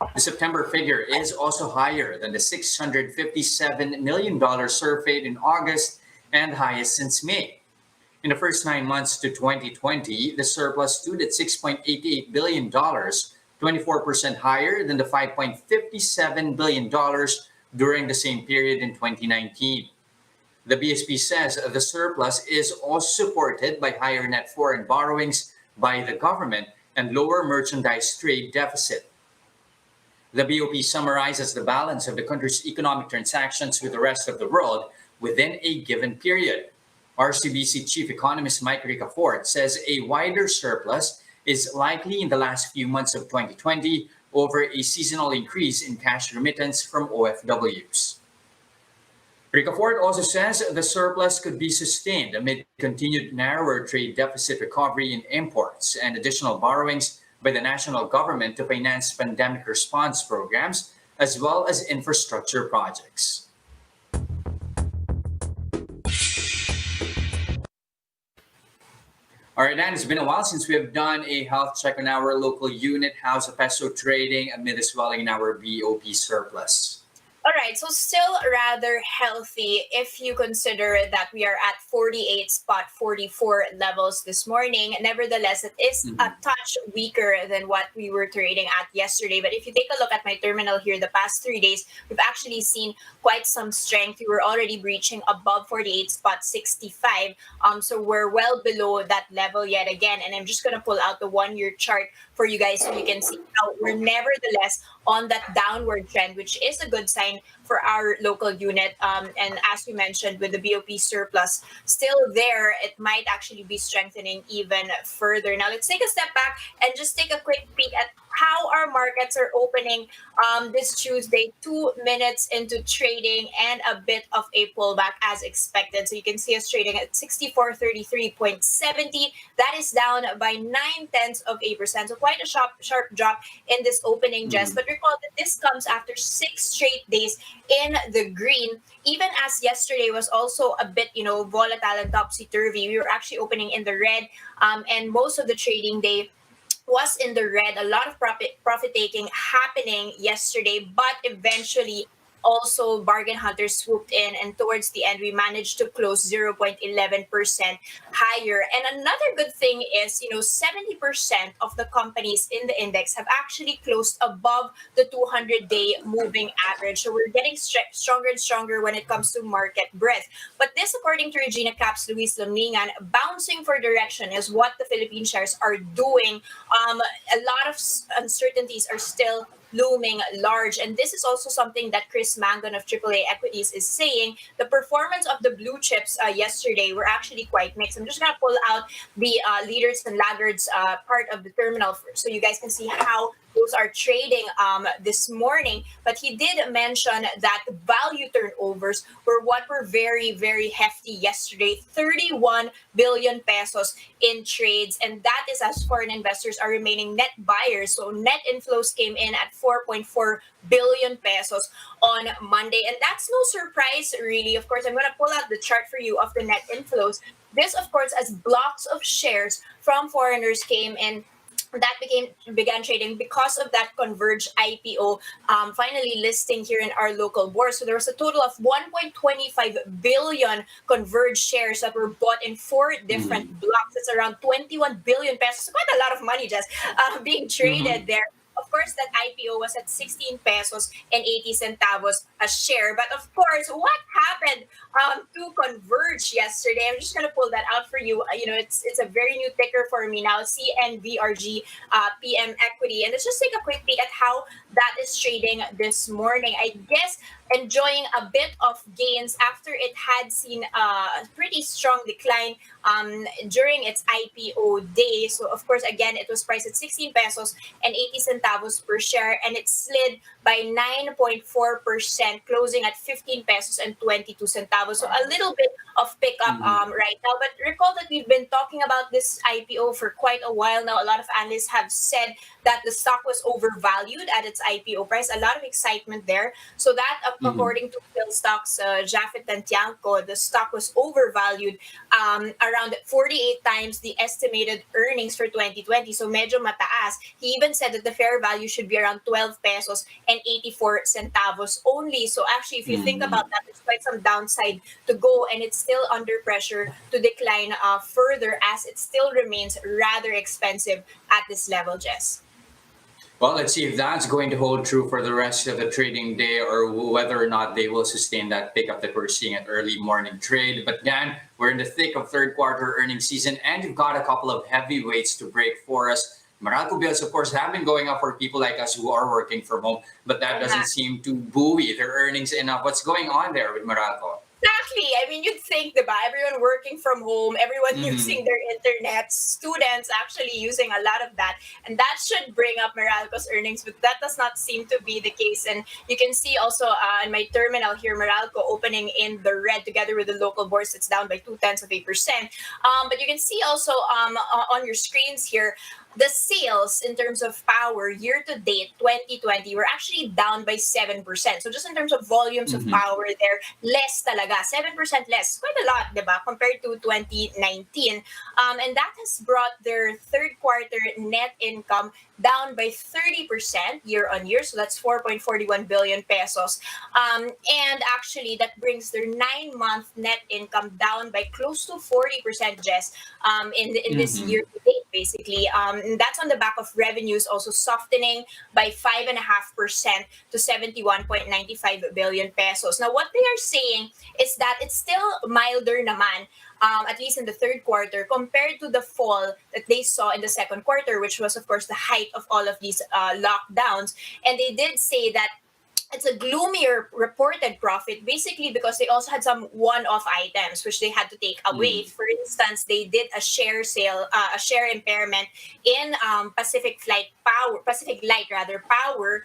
The September figure is also higher than the $657 million surveyed in August and highest since May. In the first 9 months to 2020, the surplus stood at $6.88 billion, 24% higher than the $5.57 billion during the same period in 2019. The BSP says the surplus is also supported by higher net foreign borrowings by the government and lower merchandise trade deficit. The BOP summarizes the balance of the country's economic transactions with the rest of the world within a given period. RCBC Chief Economist Mike Ricafort says a wider surplus is likely in the last few months of 2020 over a seasonal increase in cash remittance from OFWs. Ricafort also says the surplus could be sustained amid continued narrower trade deficit recovery in imports and additional borrowings by the national government to finance pandemic response programs as well as infrastructure projects. All right, Dan, it's been a while since we have done a health check on our local unit. How's the peso trading amid the swelling in our BOP surplus? All right, so still rather healthy if you consider that we are at 48.44 levels this morning. Nevertheless, it is a touch weaker than what we were trading at yesterday. But if you take a look at my terminal here, the past 3 days, we've actually seen quite some strength. We were already breaching above 48.65. So we're well below that level yet again. And I'm just going to pull out the 1-year chart for you guys so you can see how we're nevertheless on that downward trend, which is a good sign for our local unit. And as we mentioned, with the BOP surplus still there, it might actually be strengthening even further. Now, let's take a step back and just take a quick peek at how our markets are opening this Tuesday, 2 minutes into trading and a bit of a pullback as expected. So you can see us trading at 6433.70. That is down by 0.9%. So quite a sharp drop in this opening, Jess. But recall that this comes after 6 straight days in the green, even as yesterday was also a bit, volatile and topsy-turvy. We were actually opening in the red, and most of the trading day was in the red. A lot of profit taking happening yesterday, but eventually also bargain hunters swooped in, and towards the end we managed to close 0.11% higher. And another good thing is 70% of the companies in the index have actually closed above the 200-day moving average. So we're getting stronger and stronger when it comes to market breadth. But this, according to Regina Cap's Luis Lamningan, bouncing for direction is what the Philippine shares are doing. A lot of uncertainties are still looming large. And this is also something that Chris Mangan of AAA Equities is saying. The performance of the blue chips yesterday were actually quite mixed. I'm just going to pull out the leaders and laggards part of the terminal so you guys can see how those are trading this morning. But he did mention that value turnovers were what were very, very hefty yesterday. 31 billion pesos in trades. And that is as foreign investors are remaining net buyers. So net inflows came in at 4.4 billion pesos on Monday. And that's no surprise, really. Of course, I'm going to pull out the chart for you of the net inflows. This, of course, as blocks of shares from foreigners came in, that began trading because of that Converge IPO finally listing here in our local board. So there was a total of 1.25 billion Converge shares that were bought in 4 different blocks. It's around 21 billion pesos. Quite a lot of money just being traded there. Of course, that IPO was at 16 pesos and 80 centavos a share. But of course, what happened to Converge yesterday? I'm just going to pull that out for you. It's a very new ticker for me now, CNVRG PM Equity. And let's just take a quick peek at how that is trading this morning. I guess enjoying a bit of gains after it had seen a pretty strong decline during its IPO day. So, of course, again, it was priced at 16 pesos and 80 centavos per share, and it slid by 9.4%, closing at 15 pesos and 22 centavos. So a little bit of pickup right now. But recall that we've been talking about this IPO for quite a while now. A lot of analysts have said that the stock was overvalued at its IPO price. A lot of excitement there. So that, Mhm. according to Phil Stock's Jaffet Tantiangco, the stock was overvalued around 48 times the estimated earnings for 2020. So medyo mataas. He even said that the fair value should be around 12 pesos and 84 centavos only. So actually, if you think Mhm. about that, there's quite some downside to go, and it's still under pressure to decline further as it still remains rather expensive at this level, Jess. Well, let's see if that's going to hold true for the rest of the trading day or whether or not they will sustain that pickup that we're seeing at early morning trade. But Dan, we're in the thick of third quarter earnings season and you've got a couple of heavyweights to break for us. Meralco bills, of course, have been going up for people like us who are working from home, but that doesn't seem to buoy their earnings enough. What's going on there with Meralco? Exactly. I mean, you'd think, diba? Everyone working from home, everyone Mm-hmm. using their internet, students actually using a lot of that. And that should bring up Meralco's earnings, but that does not seem to be the case. And you can see also in my terminal here, Meralco opening in the red together with the local bourse. It's down by 0.2%. But you can see also on your screens here, the sales in terms of power year to date 2020 were actually down by 7%. So just in terms of volumes of Mm-hmm. power there, less talaga, 7% less. Quite a lot, diba, compared to 2019. And that has brought their third quarter net income down by 30% year on year. So that's 4.41 billion pesos. And actually, that brings their 9-month net income down by close to 40%, Jess, in this Mm-hmm. year to date, basically. And that's on the back of revenues also softening by 5.5% to 71.95 billion pesos. Now, what they are saying is that it's still milder naman, at least in the third quarter, compared to the fall that they saw in the second quarter, which was, of course, the height of all of these lockdowns. And they did say that it's a gloomier reported profit basically because they also had some one-off items which they had to take away. Mm-hmm. For instance, they did a share sale, a share impairment in Pacific Light rather Power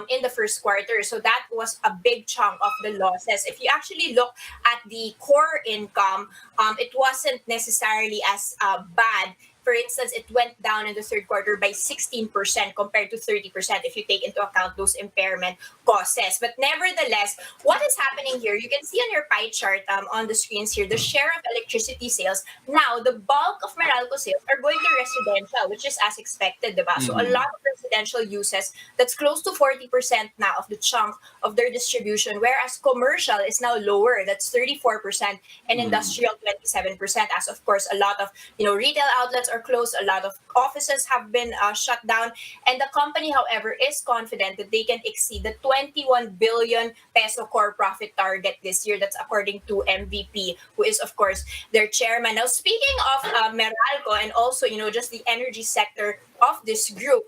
in the first quarter. So that was a big chunk of the losses. If you actually look at the core income, it wasn't necessarily as bad. For instance, it went down in the third quarter by 16% compared to 30% if you take into account those impairment causes. But nevertheless, what is happening here, you can see on your pie chart on the screens here, the share of electricity sales. Now, the bulk of Meralco sales are going to residential, which is as expected, diba? So a Mm-hmm. lot of residential uses, that's close to 40% now of the chunk of their distribution, whereas commercial is now lower, that's 34%, and Mm-hmm. industrial 27%, as of course a lot of retail outlets are closed, a lot of offices have been shut down, and the company, however, is confident that they can exceed the 21 billion peso core profit target this year. That's according to MVP, who is, of course, their chairman. Now, speaking of Meralco and also, just the energy sector of this group,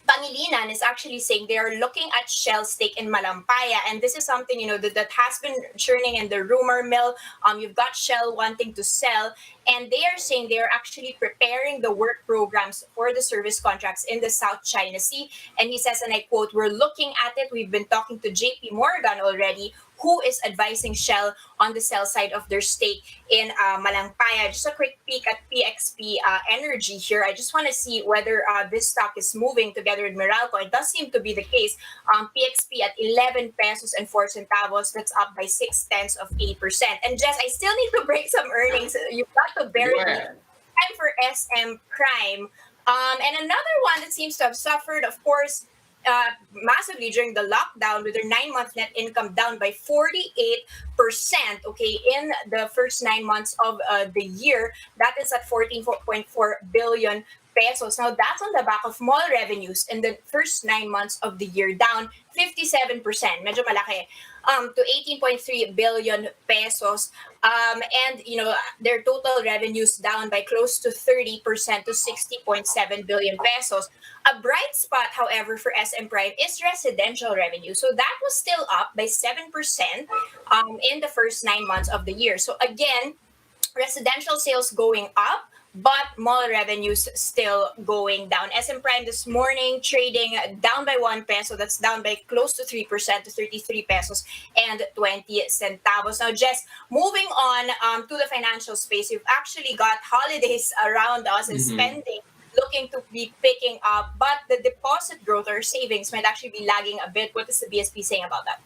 Pangilinan is actually saying they are looking at Shell stake in Malampaya, and this is something that has been churning in the rumor mill. You've got Shell wanting to sell, and they are saying they are actually preparing the work programs for the service contracts in the South China Sea. And he says, and I quote, "We're looking at it. We've been talking to J.P. Morgan already, who is advising Shell on the sell side of their stake in Malampaya." Just a quick peek at PXP Energy here. I just want to see whether this stock is moving together with Meralco. It does seem to be the case. PXP at 11 pesos and 4 centavos. That's up by 0.6%. And Jess, I still need to break some earnings. You've got to bear Go with me. ahead. Time for SM Prime. And another one that seems to have suffered, of course, massively during the lockdown with their 9-month net income down by 48%, okay, in the first 9 months of the year. That is at 14.4 billion pesos. Now, that's on the back of mall revenues in the first 9 months of the year, down 57%, medyo malaki, to 18.3 billion pesos. And, their total revenues down by close to 30% to 60.7 billion pesos. A bright spot, however, for SM Prime is residential revenue. So that was still up by 7% in the first 9 months of the year. So again, residential sales going up, but mall revenues still going down. SM Prime this morning trading down by 1 peso. That's down by close to 3% to 33 pesos and 20 centavos. Now, just moving on to the financial space, we've actually got holidays around us and Mm-hmm. spending looking to be picking up, but the deposit growth or savings might actually be lagging a bit. What is the BSP saying about that?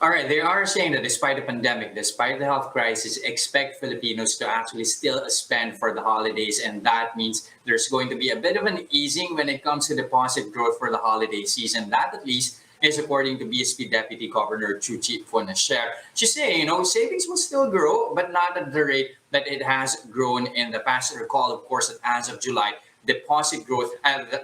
All right, they are saying that despite the pandemic, despite the health crisis, expect Filipinos to actually still spend for the holidays. And that means there's going to be a bit of an easing when it comes to deposit growth for the holiday season. That at least is according to BSP Deputy Governor Chuchi Fonasher. She's saying, savings will still grow, but not at the rate that it has grown in the past. Recall, of course, that as of July, deposit growth,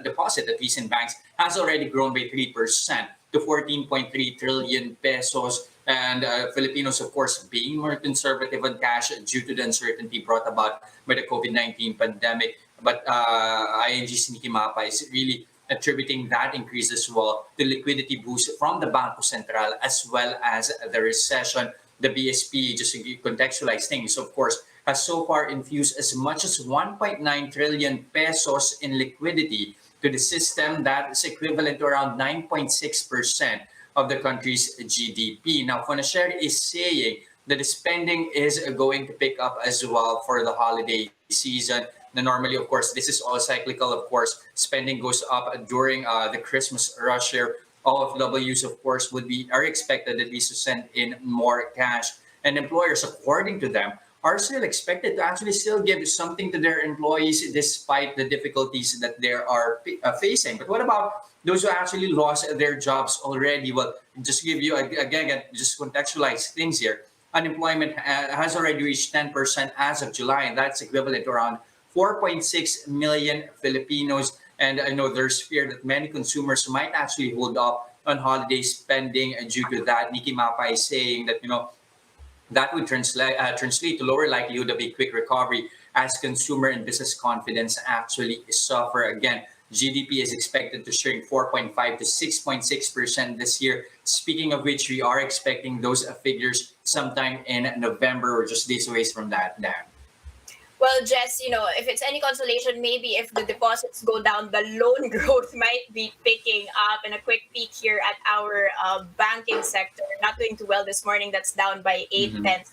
deposit at least in banks, has already grown by 3% to 14.3 trillion pesos. And Filipinos, of course, being more conservative on cash due to the uncertainty brought about by the COVID-19 pandemic. But ING's Nikki Mapa is really attributing that increase as well to liquidity boost from the Banco Central as well as the recession. The BSP, just to contextualize things, of course, has so far infused as much as 1.9 trillion pesos in liquidity to the system. That is equivalent to around 9.6% of the country's GDP. Now, Fonasher is saying that the spending is going to pick up as well for the holiday season. Now, normally, of course, this is all cyclical. Of course, spending goes up during the Christmas rush here. All of W's, of course, are expected at least to send in more cash. And employers, according to them, are still expected to actually still give something to their employees despite the difficulties that they are facing. But what about those who actually lost their jobs already? Well, just to give you, again, just contextualize things here. Unemployment has already reached 10% as of July, and that's equivalent to around 4.6 million Filipinos. And I know there's fear that many consumers might actually hold off on holiday spending due to that. Nikki Mapa is saying that, that would translate to lower likelihood of a quick recovery as consumer and business confidence actually suffer. Again, GDP is expected to shrink 4.5 to 6.6% this year. Speaking of which, we are expecting those figures sometime in November. We're just days away from that, Dan. Well, Jess, if it's any consolation, maybe if the deposits go down, the loan growth might be picking up. And a quick peek here at our banking sector, not doing too well this morning. That's down by 0.8%.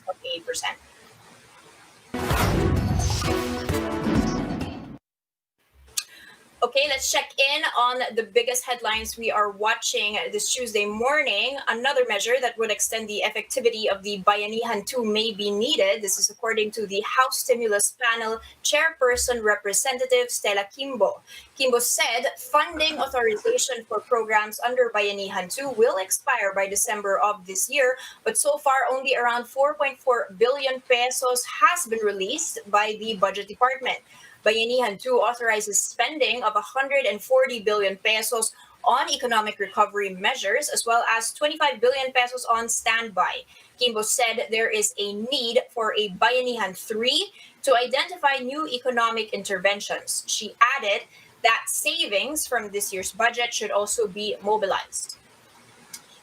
Okay, let's check in on the biggest headlines we are watching this Tuesday morning. Another measure that would extend the effectivity of the Bayanihan 2 may be needed. This is according to the House Stimulus Panel Chairperson Representative Stella Kimbo. Kimbo said funding authorization for programs under Bayanihan 2 will expire by December of this year, but so far only around 4.4 billion pesos has been released by the Budget Department. Bayanihan 2 authorizes spending of 140 billion pesos on economic recovery measures, as well as 25 billion pesos on standby. Kimbo said there is a need for a Bayanihan 3 to identify new economic interventions. She added that savings from this year's budget should also be mobilized.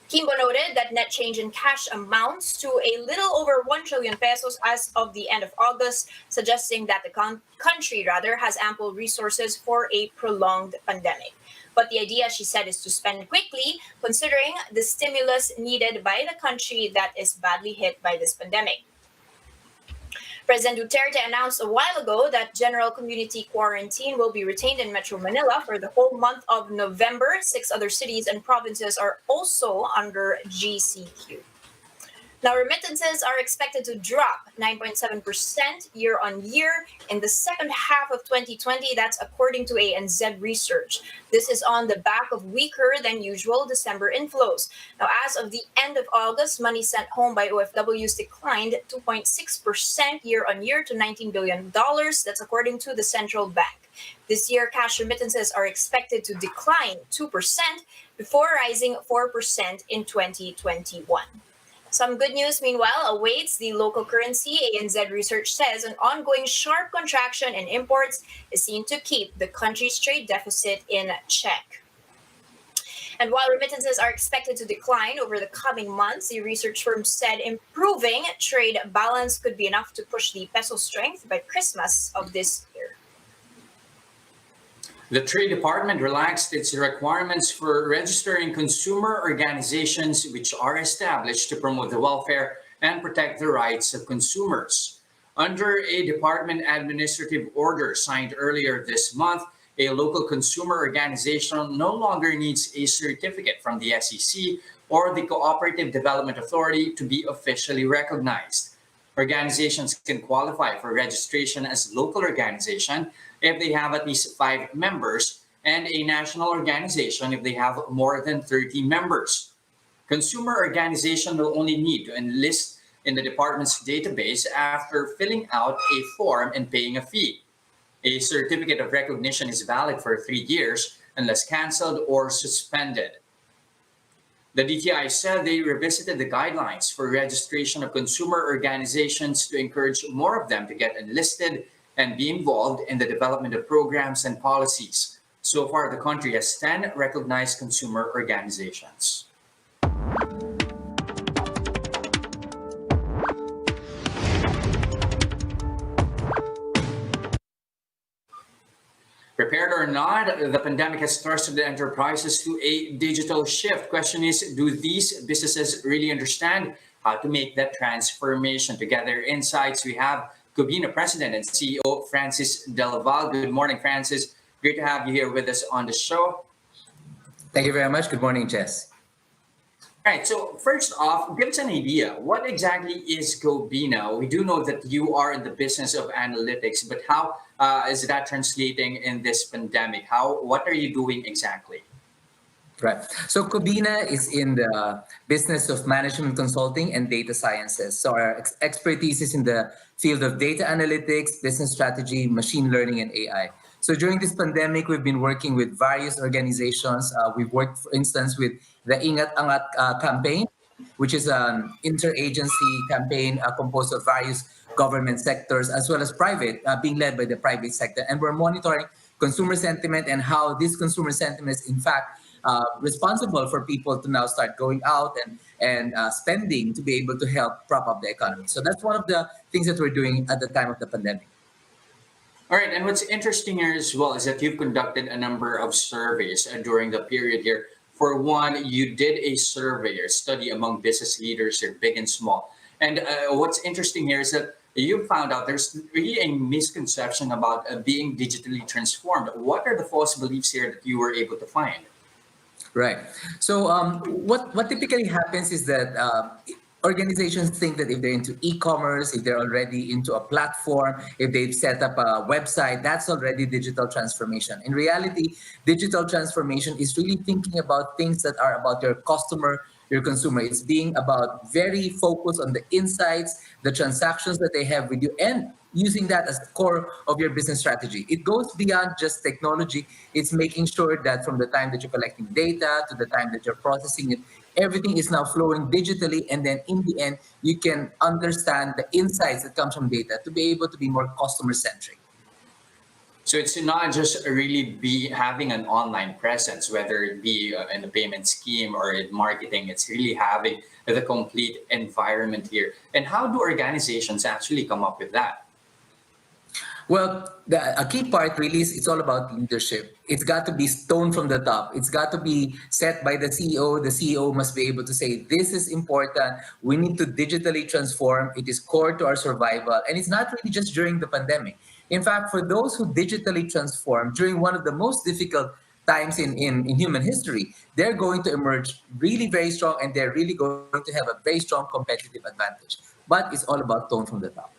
Kimbo noted that net change in cash amounts to a little over 1 trillion pesos as of the end of August, suggesting that the country has ample resources for a prolonged pandemic. But the idea, she said, is to spend quickly, considering the stimulus needed by the country that is badly hit by this pandemic. President Duterte announced a while ago that general community quarantine will be retained in Metro Manila for the whole month of November. 6 other cities and provinces are also under GCQ. Now, remittances are expected to drop 9.7% year on year in the second half of 2020. That's according to ANZ research. This is on the back of weaker than usual December inflows. Now, as of the end of August, money sent home by OFWs declined 2.6% year on year to $19 billion. That's according to the central bank. This year, cash remittances are expected to decline 2% before rising 4% in 2021. Some good news, meanwhile, awaits the local currency. ANZ research says an ongoing sharp contraction in imports is seen to keep the country's trade deficit in check. And while remittances are expected to decline over the coming months, the research firm said improving trade balance could be enough to push the peso strength by Christmas of this year. The Trade Department relaxed its requirements for registering consumer organizations which are established to promote the welfare and protect the rights of consumers. Under a department administrative order signed earlier this month, a local consumer organization no longer needs a certificate from the SEC or the Cooperative Development Authority to be officially recognized. Organizations can qualify for registration as local organization if they have at least 5 members, and a national organization if they have more than 30 members. Consumer organization will only need to enlist in the department's database after filling out a form and paying a fee. A certificate of recognition is valid for 3 years unless canceled or suspended. The DTI said they revisited the guidelines for registration of consumer organizations to encourage more of them to get enlisted and be involved in the development of programs and policies. So far, the country has 10 recognized consumer organizations. Prepared or not, the pandemic has thrusted the enterprises to a digital shift. Question is, do these businesses really understand how to make that transformation? To gather insights, we have Cobena President and CEO Francis Del Val. Good morning, Francis. Great to have you here with us on the show. Thank you very much. Good morning, Jess. All right, so first off, give us an idea. What exactly is Cobena? We do know that you are in the business of analytics, but how is that translating in this pandemic? What are you doing exactly? Right. So Cobena is in the business of management consulting and data sciences. So our expertise is in the field of data analytics, business strategy, machine learning, and AI. So during this pandemic, we've been working with various organizations. We've worked, for instance, with the Ingat Angat campaign, which is an interagency campaign composed of various government sectors as well as private, being led by the private sector. And we're monitoring consumer sentiment and how this consumer sentiment is, in fact, responsible for people to now start going out and spending to be able to help prop up the economy. So that's one of the things that we're doing at the time of the pandemic. All right, and what's interesting here as well is that you've conducted a number of surveys during the period here. For one, you did a survey or study among business leaders here, big and small. And what's interesting here is that you found out there's really a misconception about being digitally transformed. What are the false beliefs here that you were able to find? Right. So what typically happens is that organizations think that if they're into e-commerce, if they're already into a platform, if they've set up a website, that's already digital transformation. In reality, digital transformation is really thinking about things that are about your customer, your consumer. It's being about very focused on the insights, the transactions that they have with you, and using that as the core of your business strategy. It goes beyond just technology. It's making sure that from the time that you're collecting data to the time that you're processing it, everything is now flowing digitally. And then in the end, you can understand the insights that come from data to be able to be more customer-centric. So it's not just really be having an online presence, whether it be in the payment scheme or in marketing. It's really having the complete environment here. And how do organizations actually come up with that? Well, a key part really is it's all about leadership. It's got to be stoned from the top. It's got to be set by the CEO. The CEO must be able to say, this is important. We need to digitally transform. It is core to our survival. And it's not really just during the pandemic. In fact, for those who digitally transform during one of the most difficult times in human history, they're going to emerge really very strong, and they're really going to have a very strong competitive advantage. But it's all about tone from the top.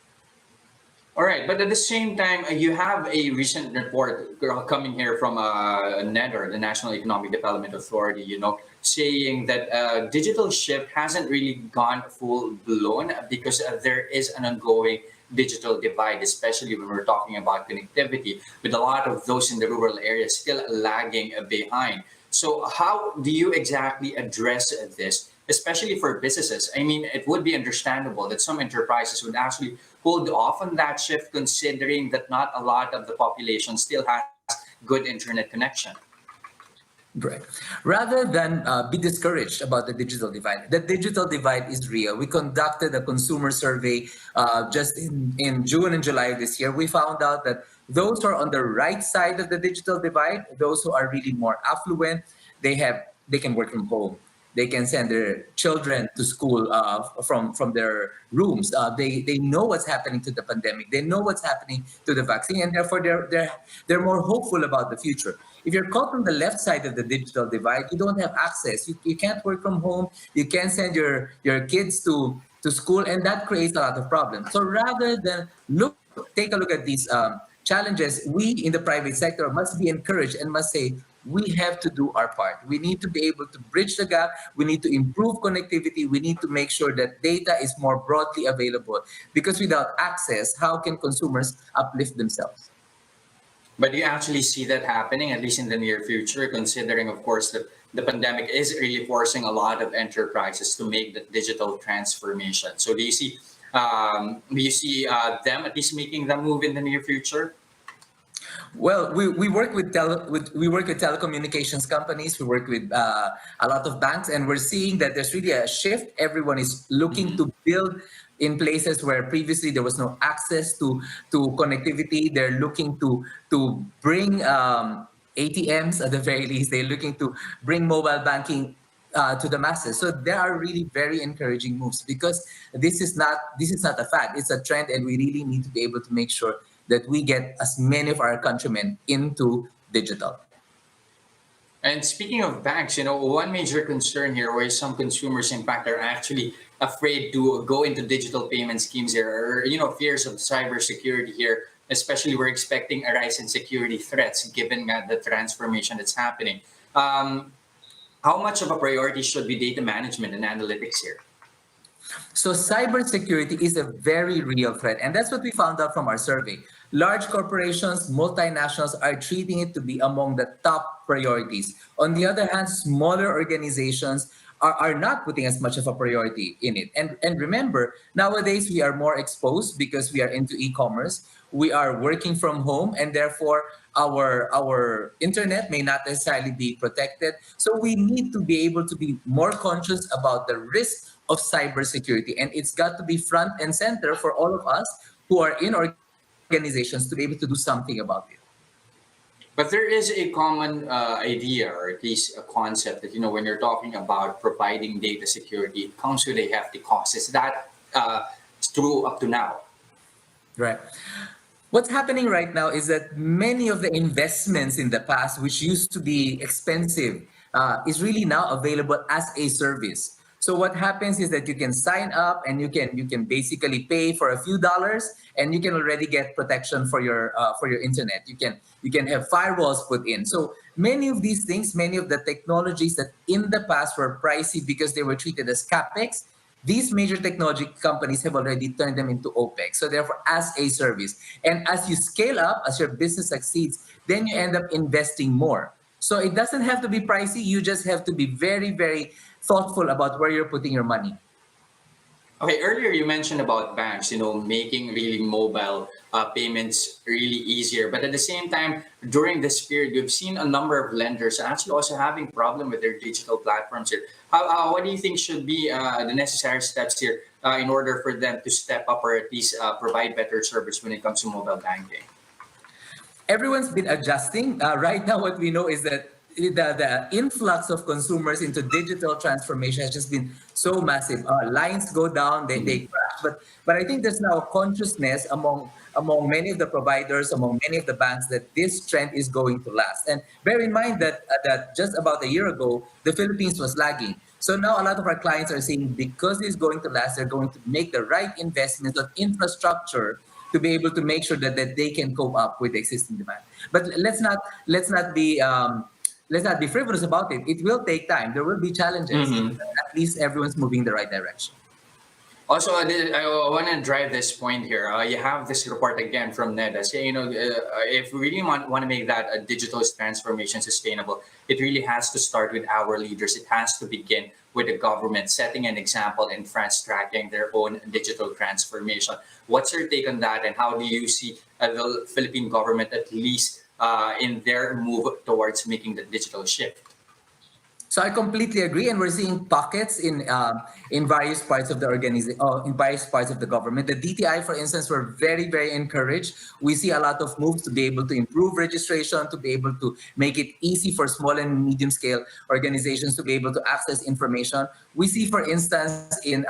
All right, but at the same time, you have a recent report coming here from NEDOR, the National Economic Development Authority, saying that digital shift hasn't really gone full blown because there is an ongoing digital divide, especially when we're talking about connectivity, with a lot of those in the rural areas still lagging behind. So how do you exactly address this, especially for businesses? I mean, it would be understandable that some enterprises would actually hold off on that shift, considering that not a lot of the population still has good internet connection. Right. Rather than be discouraged about the digital divide is real. We conducted a consumer survey just in June and July of this year. We found out that those who are on the right side of the digital divide, those who are really more affluent, they can work from home. They can send their children to school from their rooms. They know what's happening to the pandemic. They know what's happening to the vaccine, and therefore they're more hopeful about the future. If you're caught on the left side of the digital divide, you don't have access. You can't work from home. You can't send your kids to school, and that creates a lot of problems. So rather than take a look at these challenges, we in the private sector must be encouraged and must say, we have to do our part. We need to be able to bridge the gap. We need to improve connectivity. We need to make sure that data is more broadly available, because without access, how can consumers uplift themselves? But you actually see that happening, at least in the near future, considering, of course, that the pandemic is really forcing a lot of enterprises to make the digital transformation. So do you see them at least making the move in the near future? Well, we work with telecommunications companies. We work with a lot of banks, and we're seeing that there's really a shift. Everyone is looking to build in places where previously there was no access to connectivity. They're looking to bring ATMs at the very least. They're looking to bring mobile banking to the masses. So there are really very encouraging moves, because this is not a fad. It's a trend, and we really need to be able to make sure that we get as many of our countrymen into digital. And speaking of banks, one major concern here, where some consumers, in fact, are actually afraid to go into digital payment schemes here, or fears of cybersecurity here. Especially, we're expecting a rise in security threats given the transformation that's happening. How much of a priority should be data management and analytics here? So cybersecurity is a very real threat, and that's what we found out from our survey. Large corporations, multinationals are treating it to be among the top priorities. On the other hand, smaller organizations are not putting as much of a priority in it. And remember, nowadays we are more exposed because we are into e-commerce. We are working from home, and therefore our internet may not necessarily be protected. So we need to be able to be more conscious about the risk of cybersecurity, and it's got to be front and center for all of us who are in organizations to be able to do something about it. But there is a common idea, or at least a concept, that when you're talking about providing data security, it comes with a hefty cost. Is that true up to now? Right. What's happening right now is that many of the investments in the past, which used to be expensive, is really now available as a service. So what happens is that you can sign up, and you can basically pay for a few dollars, and you can already get protection for your internet. You can have firewalls put in. So many of these things, many of the technologies that in the past were pricey because they were treated as capex, these major technology companies have already turned them into OPEX. So therefore, as a service. And as you scale up, as your business succeeds, then you end up investing more. So it doesn't have to be pricey. You just have to be very, very thoughtful about where you're putting your money. Okay, earlier you mentioned about banks, making really mobile payments really easier. But at the same time, during this period, we've seen a number of lenders actually also having problem with their digital platforms here. What do you think should be the necessary steps here in order for them to step up, or at least provide better service when it comes to mobile banking? Everyone's been adjusting. Right now, what we know is that the influx of consumers into digital transformation has just been so massive. Lines go down, they crash. But I think there's now a consciousness among many of the providers, among many of the banks, that this trend is going to last. And bear in mind that just about a year ago, the Philippines was lagging. So now a lot of our clients are saying, because it's going to last, they're going to make the right investments on infrastructure to be able to make sure that they can cope up with the existing demand. But let's not be frivolous about it. It will take time. There will be challenges. At least everyone's moving in the right direction. Also, I want to drive this point here. You have this report again from NEDA saying, if we really want to make that digital transformation sustainable, it really has to start with our leaders. It has to begin with the government setting an example and fast tracking their own digital transformation. What's your take on that, and how do you see the Philippine government at least in their move towards making the digital shift? So I completely agree, and we're seeing pockets in various parts of the organization, in various parts of the government. The DTI, for instance, we're very, very encouraged. We see a lot of moves to be able to improve registration, to be able to make it easy for small and medium scale organizations to be able to access information. We see, for instance, in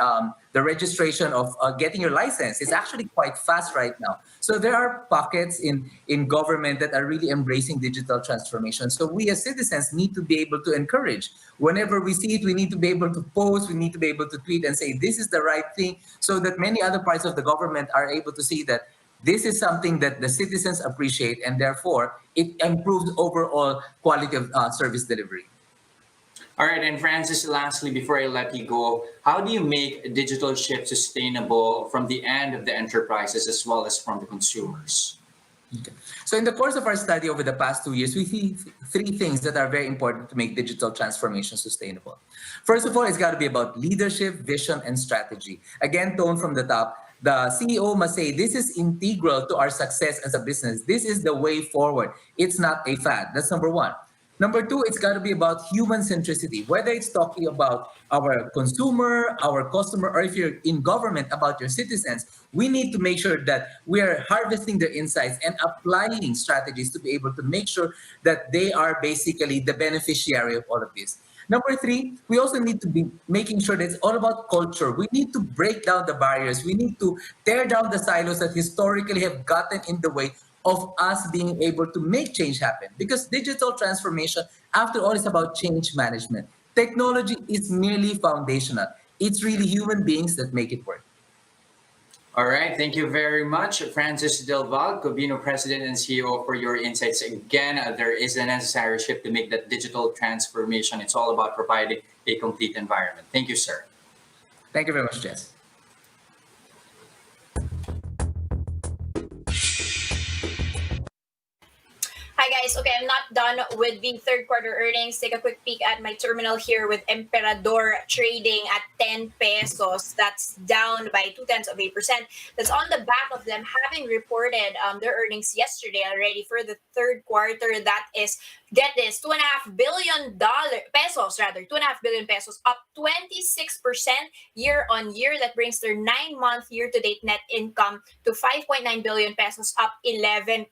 the registration of getting your license is actually quite fast right now. So there are pockets in government that are really embracing digital transformation. So we as citizens need to be able to encourage. Whenever we see it, we need to be able to post, we need to be able to tweet and say, this is the right thing, so that many other parts of the government are able to see that this is something that the citizens appreciate, and therefore it improves overall quality of service delivery. All right, and Francis, lastly, before I let you go, how do you make a digital shift sustainable from the end of the enterprises as well as from the consumers? Okay. So in the course of our study over the past 2 years, we see three things that are very important to make digital transformation sustainable. First of all, it's got to be about leadership, vision, and strategy. Again, tone from the top. The CEO must say, this is integral to our success as a business. This is the way forward. It's not a fad. That's number one. Number two, it's got to be about human centricity, whether it's talking about our consumer, our customer, or if you're in government, about your citizens. We need to make sure that we are harvesting their insights and applying strategies to be able to make sure that they are basically the beneficiary of all of this. Number three, we also need to be making sure that it's all about culture. We need to break down the barriers. We need to tear down the silos that historically have gotten in the way of us being able to make change happen. Because digital transformation, after all, is about change management. Technology is merely foundational. It's really human beings that make it work. All right, thank you very much, Francis Del Val, Cobena President and CEO, for your insights. Again, there is a necessary shift to make that digital transformation. It's all about providing a complete environment. Thank you, sir. Thank you very much, Jess. Hi guys, okay, I'm not done with the third quarter earnings. Take a quick peek at my terminal here with Emperador trading at 10 pesos. That's down by 0.2%. That's on the back of them having reported their earnings yesterday already for the third quarter. That is, get this, $2.5 billion pesos, up 26% year on year. That brings their 9-month year-to-date net income to 5.9 billion pesos, up 11%.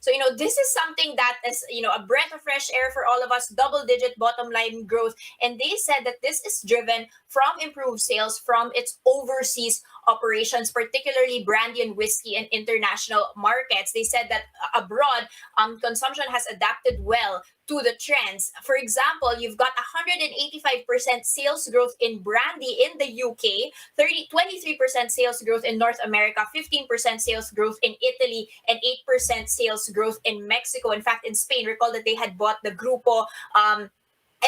So, this is something that is, a breath of fresh air for all of us, double-digit bottom line growth. And they said that this is driven from improved sales from its overseas operations, particularly brandy and whiskey and international markets. They said that abroad, consumption has adapted well to the trends. For example, you've got 185% sales growth in brandy in the UK, 23% sales growth in North America, 15% sales growth in Italy, and 8% sales growth in Mexico. In fact, in Spain, recall that they had bought the Grupo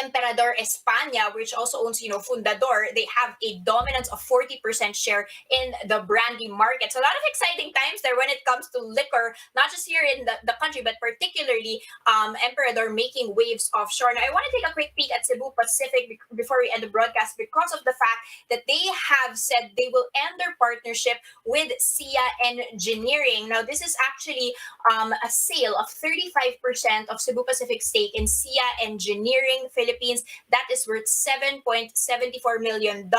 Emperador España, which also owns, Fundador. They have a dominance of 40% share in the brandy market. So a lot of exciting times there when it comes to liquor, not just here in the country, but particularly Emperador making waves offshore. Now, I want to take a quick peek at Cebu Pacific before we end the broadcast, because of the fact that they have said they will end their partnership with SIA Engineering. Now, this is actually a sale of 35% of Cebu Pacific stake in SIA Engineering Philippines. That is worth $7.74 million.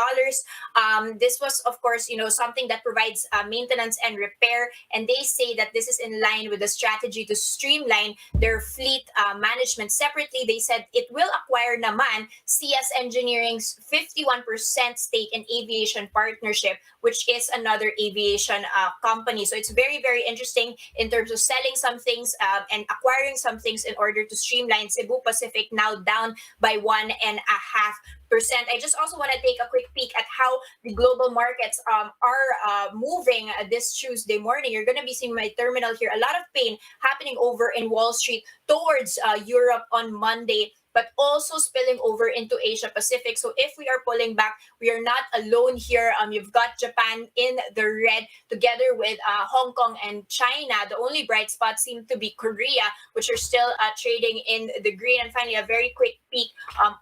This was, of course, something that provides maintenance and repair. And they say that this is in line with the strategy to streamline their fleet management. Separately, they said it will acquire naman CS Engineering's 51% stake in Aviation Partnership, which is another aviation company. So it's very, very interesting in terms of selling some things and acquiring some things in order to streamline. Cebu Pacific now down by 1.5%. I just also want to take a quick peek at how the global markets are moving this Tuesday morning. You're going to be seeing my terminal here. A lot of pain happening over in Wall Street towards Europe on Monday, but also spilling over into Asia Pacific. So if we are pulling back, we are not alone here. You've got Japan in the red together with Hong Kong and China. The only bright spots seem to be Korea, which are still trading in the green. And finally, a very quick peek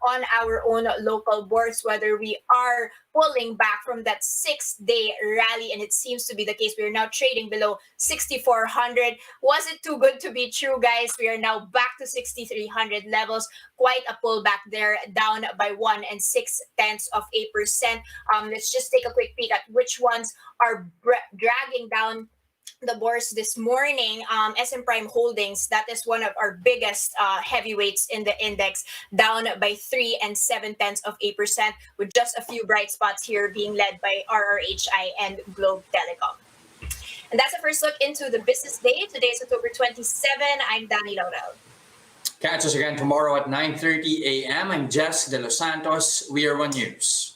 on our own local boards, whether we are pulling back from that 6-day rally, and it seems to be the case. We are now trading below 6,400. Was it too good to be true, guys? We are now back to 6,300 levels. quite a pullback there, down by 1.6%. Let's just take a quick peek at which ones are dragging down the bourse this morning. SM Prime Holdings, that is one of our biggest heavyweights in the index, down by 3.7%, with just a few bright spots here being led by RRHI and Globe Telecom. And that's the first look into the business day. Today is October 27. I'm Danie Laurel. Catch us again tomorrow at 9:30 a.m. I'm Jess Delos Santos. We are One News.